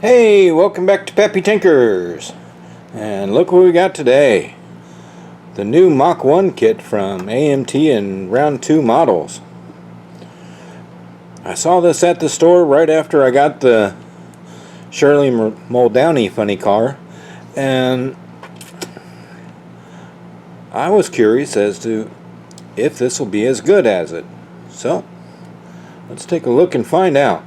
Hey, welcome back to Pappy Tinkers. And look what we got today. The new Mach 1 kit from AMT and Round 2 models. I saw this at the store right after I got the Shirley Muldowny Funny Car, and I was curious as to if this will be as good as it. So, let's take a look and find out.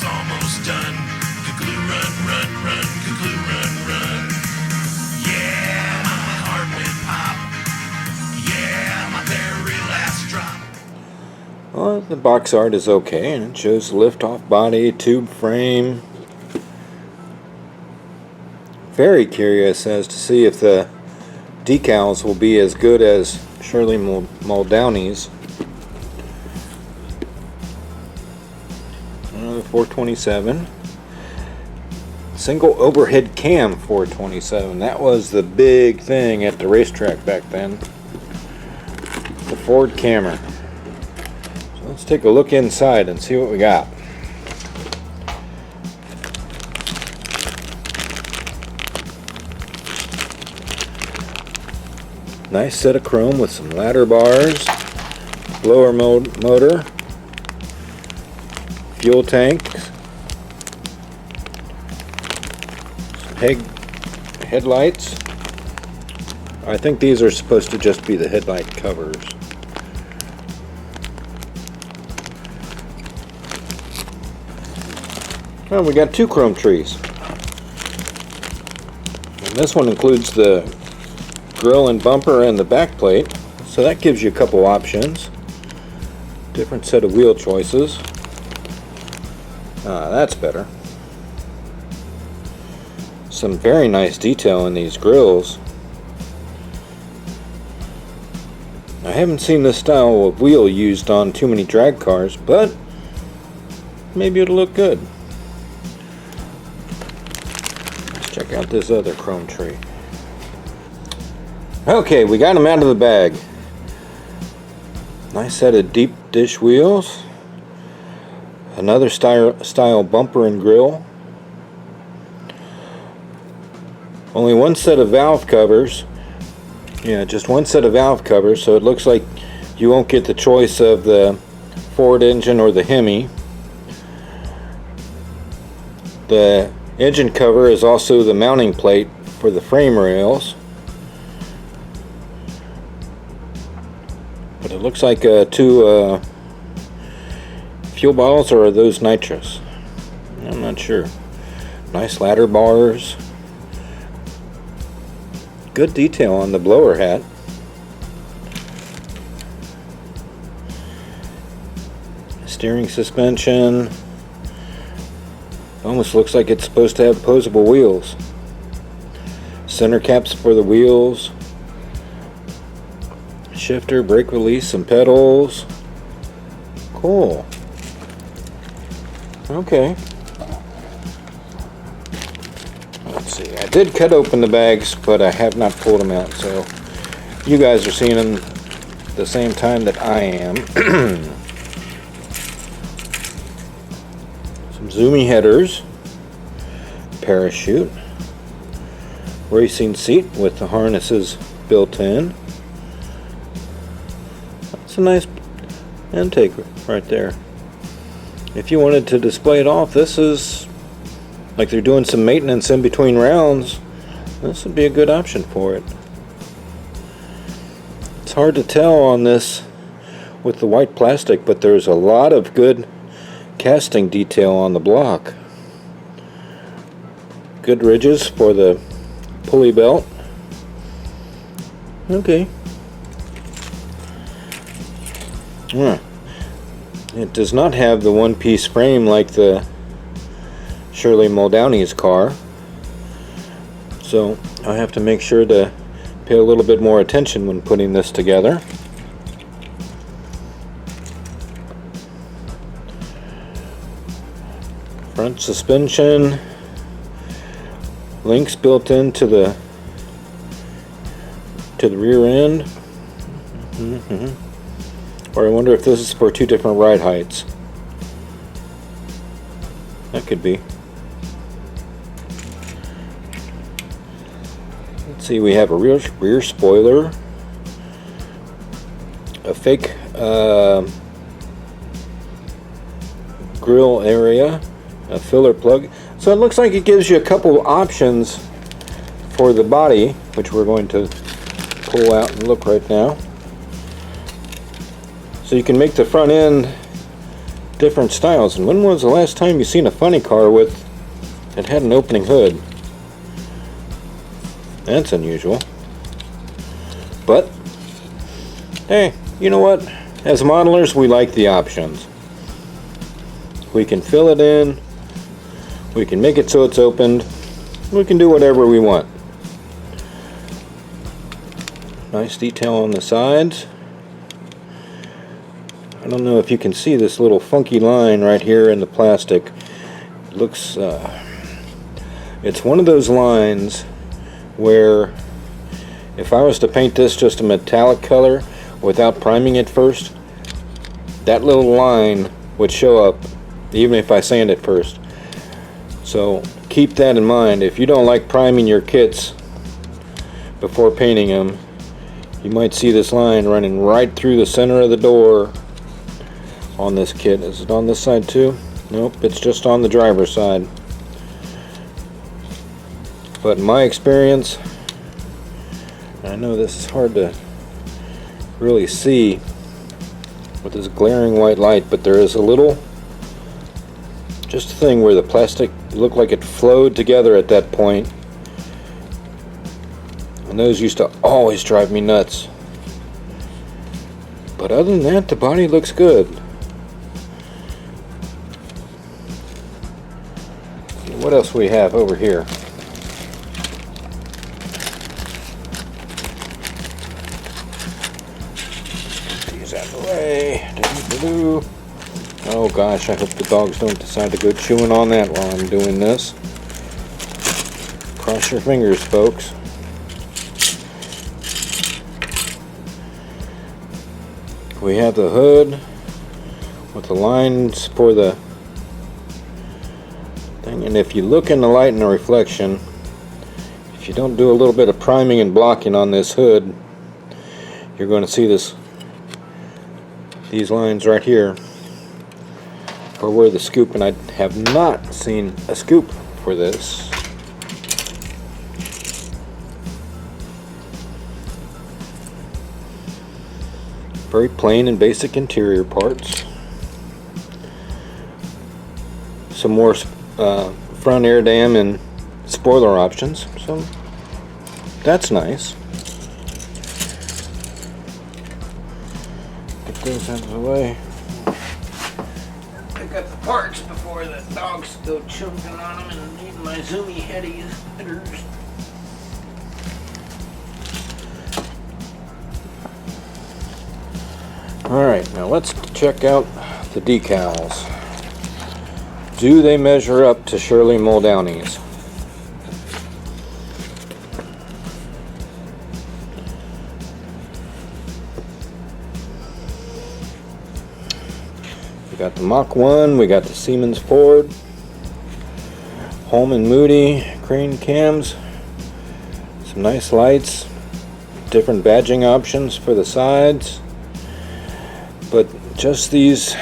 Almost done. Cuckoo, run, run, run. Cuckoo, run, run. Yeah, my heart went pop. Yeah, my very last drop. Well, the box art is okay, and it shows the lift-off body, tube frame. Very curious as to see if the decals will be as good as Shirley Muldowny's. 427. Single overhead cam 427. That was the big thing at the racetrack back then. The Ford Camry. So let's take a look inside and see what we got. Nice set of chrome with some ladder bars, blower motor, fuel tanks, headlights. I think these are supposed to just be the headlight covers. Oh, we got two chrome trees. And this one includes the grille and bumper and the back plate, so that gives you a couple options. Different set of wheel choices. That's better. Some very nice detail in these grills. I haven't seen this style of wheel used on too many drag cars, but maybe it'll look good. Let's check out this other chrome tree. Okay, we got them out of the bag. Nice set of deep dish wheels. Another style bumper and grille. Only one set of valve covers. Yeah, just one set of valve covers, so it looks like you won't get the choice of the Ford engine or the Hemi. The engine cover is also the mounting plate for the frame rails. But it looks like two fuel bottles, or are those nitrous? I'm not sure. Nice ladder bars. Good detail on the blower hat. Steering suspension. Almost looks like it's supposed to have opposable wheels. Center caps for the wheels. Shifter, brake release, some pedals. Cool. Okay. Let's see. I did cut open the bags, but I have not pulled them out, so you guys are seeing them the same time that I am. Some zoomy headers, parachute, racing seat with the harnesses built in. That's a nice intake right there. If you wanted to display it off, this is like they're doing some maintenance in between rounds. This would be a good option for it. It's hard to tell on this with the white plastic, but there's a lot of good casting detail on the block. Good ridges for the pulley belt. Okay. It does not have the one-piece frame like the Shirley Muldowny's car, so I have to make sure to pay a little bit more attention when putting this together. Front suspension, links built into the to the rear end. Or I wonder if this is for two different ride heights. That could be. Let's see, we have a rear spoiler, a fake grill area, a filler plug. So it looks like it gives you a couple options for the body, which we're going to pull out and look right now. So you can make the front end different styles. And when was the last time you seen a funny car with it had an opening hood? That's unusual. But hey, you know what? As modelers, we like the options. We can fill it in, we can make it so it's opened, we can do whatever we want. Nice detail on the sides. I don't know if you can see this little funky line right here in the plastic. It looks, it's one of those lines where if I was to paint this just a metallic color without priming it first, that little line would show up even if I sand it first. So keep that in mind. If you don't like priming your kits before painting them, you might see this line running right through the center of the door on this kit. Is it on this side too? Nope, it's just on the driver's side. But in my experience, I know this is hard to really see with this glaring white light, but there is a little, just a thing where the plastic looked like it flowed together at that point. And those used to always drive me nuts. But other than that, the body looks good. What else we have over here? These out of the way. Doo-doo-doo. Oh gosh, I hope the dogs don't decide to go chewing on that while I'm doing this. Cross your fingers, folks. We have the hood with the lines for the thing, and if you look in the light and the reflection, if you don't do a little bit of priming and blocking on this hood, you're going to see these lines right here for where the scoop, and I have not seen a scoop for this. Very plain and basic interior parts. Some more front air dam and spoiler options, so that's nice. Get those out of the way. Pick up the parts before the dogs go choking on them and need my zoomy headies. Alright, now let's check out the decals. Do they measure up to Shirley Muldowny's? We got the Mach 1, we got the Siemens Ford, Holman Moody, crane cams, some nice lights, different badging options for the sides. But just these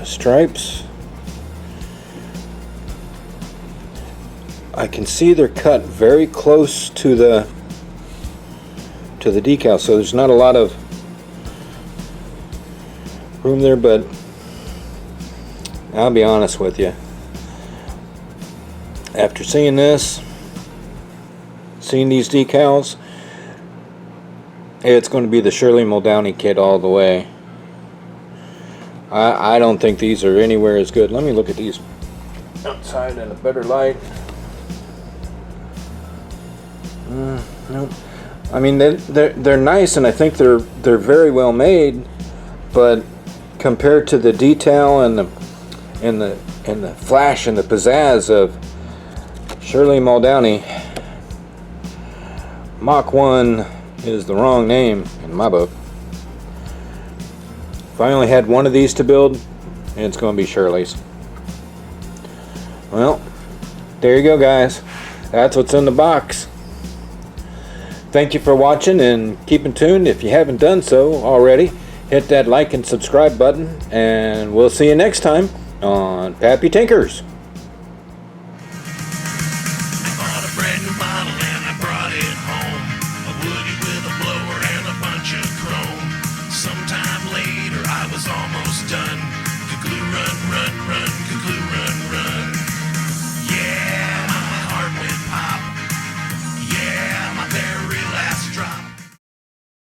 stripes, I can see they're cut very close to the decal, so there's not a lot of room there, but I'll be honest with you, after seeing this, seeing these decals, it's going to be the Shirley Muldowny kit all the way. I don't think these are anywhere as good. Let me look at these outside in a better light. Nope. I mean, they're nice, and I think they're very well made, but compared to the detail and the flash and the pizzazz of Shirley Muldowny, Mach 1 is the wrong name in my book. If I only had one of these to build, it's going to be Shirley's. Well, there you go, guys. That's what's in the box. Thank you for watching, and keeping tuned. If you haven't done so already, hit that like and subscribe button, and we'll see you next time on Pappy Tinkers.